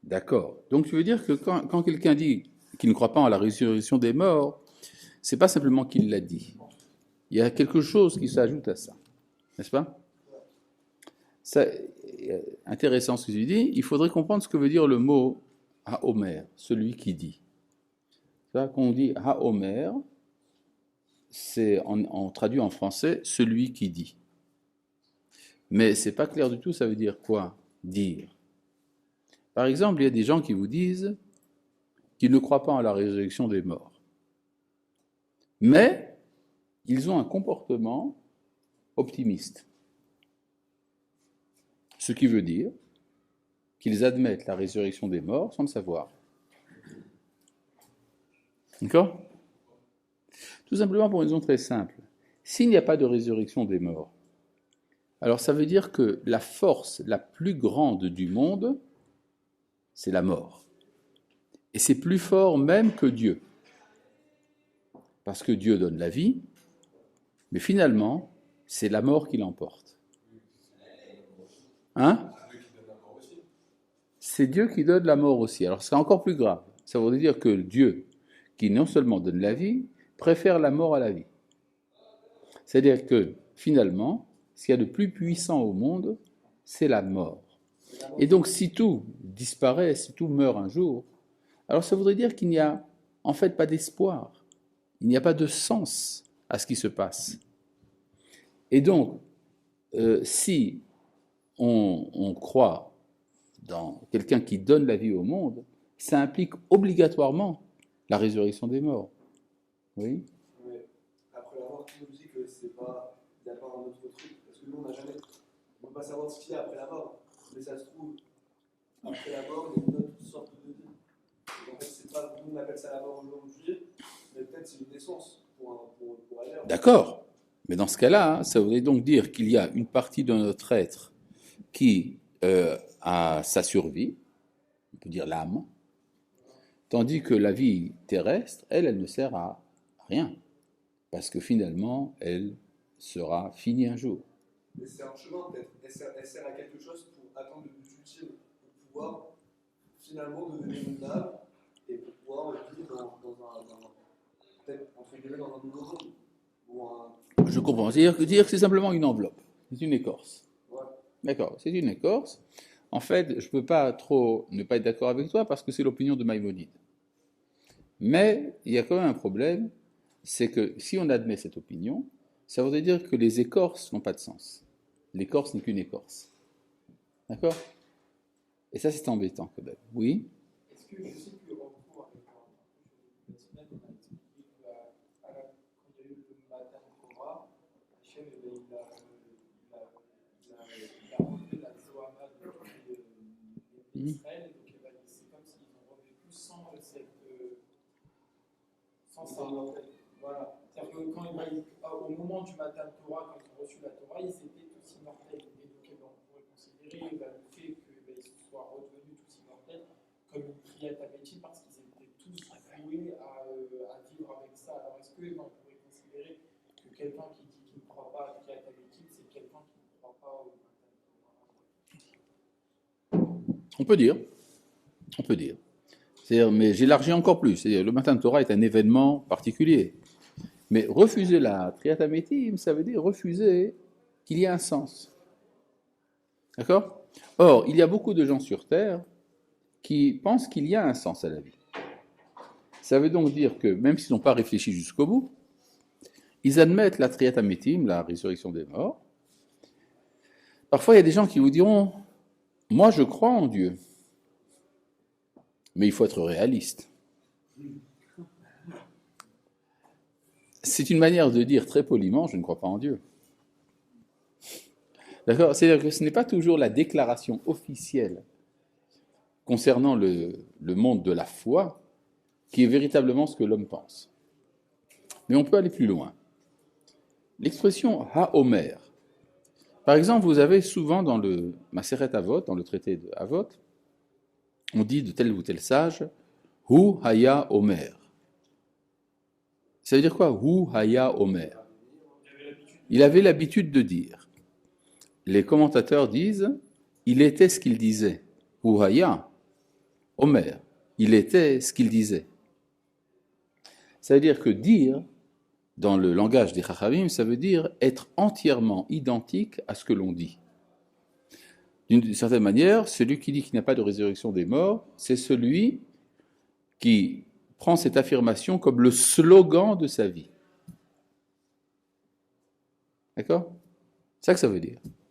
D'accord. Donc tu veux dire que quand quelqu'un dit qu'il ne croit pas en la résurrection des morts, c'est pas simplement qu'il l'a dit. Il y a quelque chose qui s'ajoute à ça, n'est-ce pas? Ça, intéressant ce que tu dis. Il faudrait comprendre ce que veut dire le mot Haomer, celui qui dit. Quand on dit Haomer, c'est on traduit en français celui qui dit. Mais c'est pas clair du tout, ça veut dire quoi? Dire. Par exemple, il y a des gens qui vous disent qu'ils ne croient pas en la résurrection des morts. Mais ils ont un comportement optimiste. Ce qui veut dire qu'ils admettent la résurrection des morts sans le savoir. D'accord? Tout simplement pour une raison très simple. S'il n'y a pas de résurrection des morts, alors ça veut dire que la force la plus grande du monde, c'est la mort. Et c'est plus fort même que Dieu. Parce que Dieu donne la vie, mais finalement, c'est la mort qui l'emporte. Hein? C'est Dieu qui donne la mort aussi. Alors c'est encore plus grave. Ça veut dire que Dieu, qui non seulement donne la vie, préfère la mort à la vie. C'est-à-dire que finalement, ce qu'il y a de plus puissant au monde, c'est la mort. Et donc si tout disparaît, si tout meurt un jour, alors ça voudrait dire qu'il n'y a en fait pas d'espoir. Il n'y a pas de sens à ce qui se passe. Et donc, si on croit dans quelqu'un qui donne la vie au monde, ça implique obligatoirement la résurrection des morts. Oui. Mais après la mort, tu nous dis que c'est pas, il n'y a pas un autre truc, parce que nous on n'a jamais, on ne peut pas savoir ce qu'il y a après la mort, mais ça se trouve, après la mort, il y a une autre sorte de vie. Donc, en fait, c'est pas, nous on appelle ça la mort aujourd'hui, mais peut-être c'est une naissance pour ailleurs. D'accord. Mais dans ce cas-là, ça voudrait donc dire qu'il y a une partie de notre être qui a sa survie, on peut dire l'âme, tandis que la vie terrestre, elle ne sert à rien, parce que finalement, elle sera finie un jour. Mais c'est un chemin peut-être, elle sert à quelque chose pour atteindre le but ultime, pour pouvoir finalement devenir une âme et pour pouvoir vivre dans un peut-être entre guillemets dans un nouveau monde. Ou un... Je comprends. C'est-à-dire que c'est simplement une enveloppe, c'est une écorce. Ouais. D'accord, c'est une écorce. En fait, je ne peux pas trop ne pas être d'accord avec toi parce que c'est l'opinion de Maïmonide. Mais il y a quand même un problème, c'est que si on admet cette opinion, ça voudrait dire que les écorces n'ont pas de sens. L'écorce n'est qu'une écorce. D'accord? Et ça, c'est embêtant quand même. Oui? Est-ce que je sais que en cours avec un personnel, on a expliqué quand il y a eu le matin de Torah, Hachem il a relevé la Zohama de l'Israël, donc c'est comme s'ils ont revécu sans ça. Voilà. C'est-à-dire que au moment du matin de Torah, quand ils ont reçu la Torah, ils étaient tous immortels. Et donc on pourrait considérer le fait qu'ils soient redevenus tous immortels comme une triade améthyste parce qu'ils étaient tous voués à vivre avec ça. Alors est-ce qu'on pourrait considérer que quelqu'un qui dit qu'il ne croit pas à la triade améthyste, c'est quelqu'un qui ne croit pas au matin de Torah? On peut dire. On peut dire. C'est-à-dire, mais j'élargis encore plus. C'est-à-dire, le matin de Torah est un événement particulier. Mais refuser la triatamétime, ça veut dire refuser qu'il y ait un sens. D'accord? Or, il y a beaucoup de gens sur Terre qui pensent qu'il y a un sens à la vie. Ça veut donc dire que, même s'ils n'ont pas réfléchi jusqu'au bout, ils admettent la triatamétime, la résurrection des morts. Parfois, il y a des gens qui vous diront, moi je crois en Dieu. Mais il faut être réaliste. C'est une manière de dire très poliment, je ne crois pas en Dieu. D'accord? C'est-à-dire que ce n'est pas toujours la déclaration officielle concernant le monde de la foi qui est véritablement ce que l'homme pense. Mais on peut aller plus loin. L'expression Ha-Omer. Par exemple, vous avez souvent dans le Maseret Avot, dans le traité de Avot, on dit de tel ou tel sage, Hu Haya Omer. Ça veut dire quoi, Hu Haya Omer? Il avait l'habitude de dire. Les commentateurs disent, il était ce qu'il disait. Hu Haya. Omer, il était ce qu'il disait. Ça veut dire que dire, dans le langage des Chachamim, ça veut dire être entièrement identique à ce que l'on dit. D'une certaine manière, celui qui dit qu'il n'y a pas de résurrection des morts, c'est celui qui prend cette affirmation comme le slogan de sa vie. D'accord? C'est ça que ça veut dire.